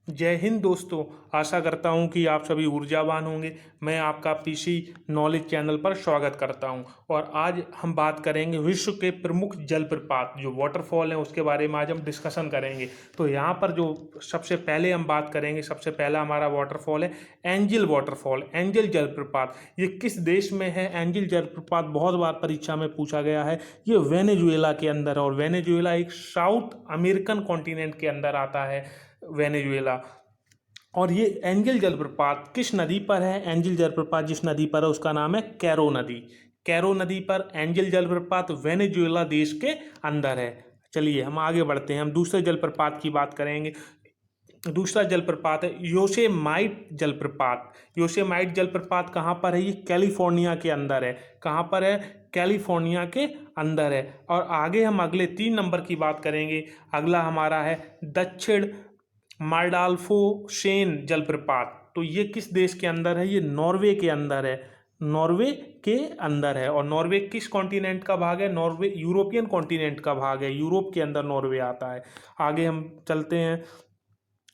जय हिंद दोस्तों। आशा करता हूं कि आप सभी ऊर्जावान होंगे। मैं आपका पीसी नॉलेज चैनल पर स्वागत करता हूं और आज हम बात करेंगे विश्व के प्रमुख जलप्रपात जो वाटरफॉल हैं उसके बारे में आज हम डिस्कशन करेंगे। तो यहाँ पर जो सबसे पहले हम बात करेंगे, सबसे पहला हमारा वाटरफॉल है एंजल वाटरफॉल, एंजल जलप्रपात। ये किस देश में है? एंजल जलप्रपात बहुत बार परीक्षा में पूछा गया है। ये वेनेजुएला के अंदर है और वेनेजुएला एक साउथ अमेरिकन कॉन्टिनेंट के अंदर आता है, वेनेजुएला। और ये एंजल जलप्रपात किस नदी पर है? एंजल जलप्रपात जिस नदी पर है उसका नाम है कैरो नदी। कैरो नदी पर एंजल जलप्रपात वेनेजुएला देश के अंदर है। चलिए हम आगे बढ़ते हैं, हम दूसरे जलप्रपात की बात करेंगे। दूसरा जलप्रपात है योसेमाइट जलप्रपात। योसेमाइट जलप्रपात कहाँ पर है? ये कैलिफोर्निया के अंदर है। कहाँ पर है? कैलिफोर्निया के अंदर है। और आगे हम अगले 3 नंबर की बात करेंगे। अगला हमारा है दक्षिण मार्डाल्फो शेन जलप्रपात। तो ये किस देश के अंदर है? ये नॉर्वे के अंदर है। नॉर्वे के अंदर है। और नॉर्वे किस कॉन्टिनेंट का भाग है? नॉर्वे यूरोपियन कॉन्टिनेंट का भाग है। यूरोप के अंदर नॉर्वे आता है। आगे हम चलते हैं,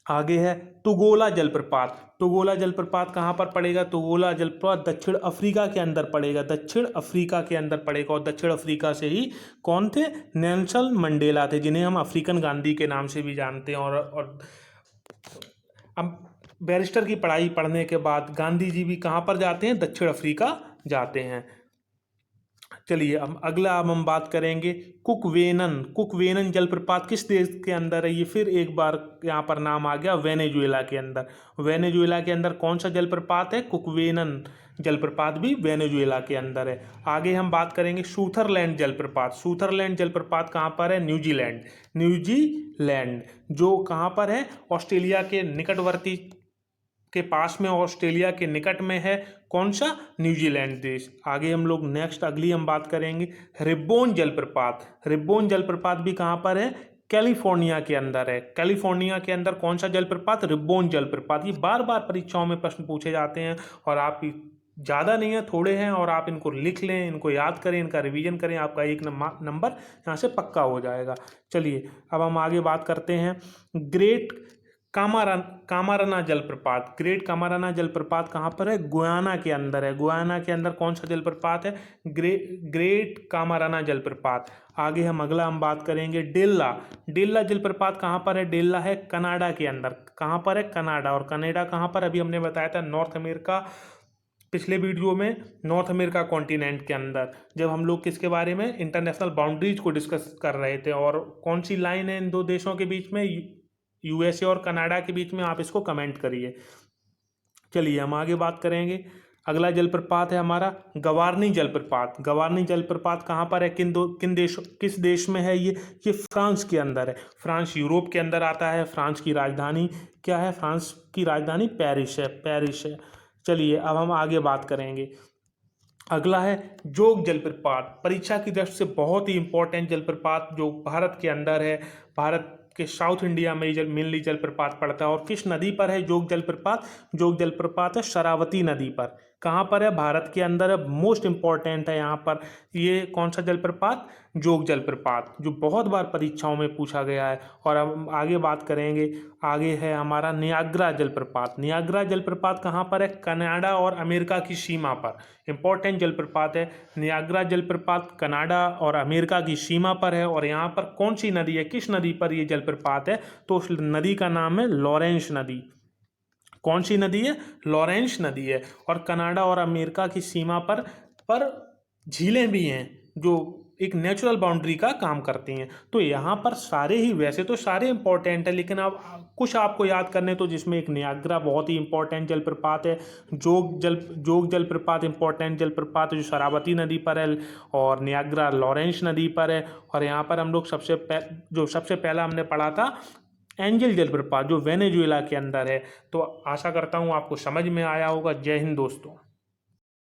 आगे है तुगोला जलप्रपात। तुगोला जलप्रपात कहाँ पर पड़ेगा? तुगोला जलप्रपात दक्षिण अफ्रीका के अंदर पड़ेगा। दक्षिण अफ्रीका के अंदर पड़ेगा। और दक्षिण अफ्रीका से ही कौन थे? नेल्सन मंडेला थे, जिन्हें हम अफ्रीकन गांधी के नाम से भी जानते हैं। और अब बैरिस्टर की पढ़ाई पढ़ने के बाद गांधी जी भी कहाँ पर जाते हैं? दक्षिण अफ्रीका जाते हैं। चलिए अब अगला अब हम बात करेंगे कुकवेनन। कुकवेनन जलप्रपात किस देश के अंदर है? ये फिर एक बार यहाँ पर नाम आ गया, वेनेजुएला के अंदर। वेनेजुएला के अंदर कौन सा जलप्रपात है? कुकवेनन जलप्रपात भी वेनेजुएला के अंदर है। आगे हम बात करेंगे सूथरलैंड जलप्रपात। सूथरलैंड जलप्रपात कहाँ पर है? न्यूजीलैंड। न्यूजीलैंड जो कहाँ पर है? ऑस्ट्रेलिया के निकटवर्ती के पास में, ऑस्ट्रेलिया के निकट में है। कौन सा? न्यूजीलैंड देश। आगे हम लोग नेक्स्ट अगली हम बात करेंगे रिब्बोन जलप्रपात। रिब्बोन जलप्रपात भी कहाँ पर है? कैलिफोर्निया के अंदर है। कैलिफोर्निया के अंदर कौन सा जलप्रपात? रिब्बोन जलप्रपात। ये बार बार परीक्षाओं में प्रश्न पूछे जाते हैं और आप ज़्यादा नहीं है, थोड़े हैं, और आप इनको लिख लें, इनको याद करें, इनका रिवीजन करें, आपका एक नंबर यहाँ से पक्का हो जाएगा। चलिए अब हम आगे बात करते हैं ग्रेट कामाराना जलप्रपात। ग्रेट कामाराना जलप्रपात कहाँ पर है? गुयाना के अंदर है। गुयाना के अंदर कौन सा जलप्रपात है? ग्रेट कामाराना जलप्रपात। आगे हम अगला हम बात करेंगे डेल्ला। डेल्ला जलप्रपात कहाँ पर है? डेल्ला है कनाडा के अंदर। कहाँ पर है? कनाडा। और कनाडा कहाँ पर? अभी हमने बताया था नॉर्थ अमेरिका, पिछले वीडियो में नॉर्थ अमेरिका कॉन्टिनेंट के अंदर, जब हम लोग किसके बारे में, इंटरनेशनल बाउंड्रीज को डिस्कस कर रहे थे। और कौन सी लाइन है इन दो देशों के बीच में? यूएसए और कनाडा के बीच में। आप इसको कमेंट करिए। चलिए हम आगे बात करेंगे। अगला जलप्रपात है हमारा गवारनी जलप्रपात। गवारनी जलप्रपात कहाँ पर है? किस देश में है ये फ्रांस के अंदर है। फ्रांस यूरोप के अंदर आता है। फ्रांस की राजधानी क्या है? फ्रांस की राजधानी पेरिस है। पेरिस है। चलिए अब हम आगे बात करेंगे। अगला है जोग जलप्रपात। परीक्षा की दृष्टि से बहुत ही इंपॉर्टेंट जलप्रपात जो भारत के अंदर है। भारत के साउथ इंडिया में मेनली जलप्रपात पड़ता है। और किस नदी पर है जोग जलप्रपात? जोग जलप्रपात है शरावती नदी पर। कहाँ पर है? भारत के अंदर है। मोस्ट इंपॉर्टेंट है यहाँ पर। ये कौन सा जलप्रपात? जोग जलप्रपात, जो बहुत बार परीक्षाओं में पूछा गया है। और अब हम आगे बात करेंगे। आगे है हमारा नियाग्रा जलप्रपात। नियाग्रा जलप्रपात कहाँ पर है? कनाडा और अमेरिका की सीमा पर। इंपॉर्टेंट जलप्रपात है। नियाग्रा जलप्रपात कनाडा और अमेरिका की सीमा पर है। और यहाँ पर कौन सी नदी है? किस नदी पर ये जलप्रपात है? तो उस नदी का नाम है लॉरेंस नदी। कौन सी नदी है? लॉरेंस नदी है। और कनाडा और अमेरिका की सीमा पर झीलें भी हैं जो एक नेचुरल बाउंड्री का काम करती हैं। तो यहाँ पर सारे ही, वैसे तो सारे इंपॉर्टेंट है, लेकिन अब कुछ आपको याद करने, तो जिसमें एक नियाग्रा बहुत ही इंपॉर्टेंट जलप्रपात है। जोग जलप्रपात इंपॉर्टेंट जलप्रपात जो शरावती नदी पर है। और नियाग्रा लॉरेंस नदी पर है। और यहाँ पर हम लोग सबसे पहला हमने पढ़ा था एंजल जलप्रपात जो वेनेजुएला के अंदर है। तो आशा करता हूँ आपको समझ में आया होगा। जय हिंद दोस्तों।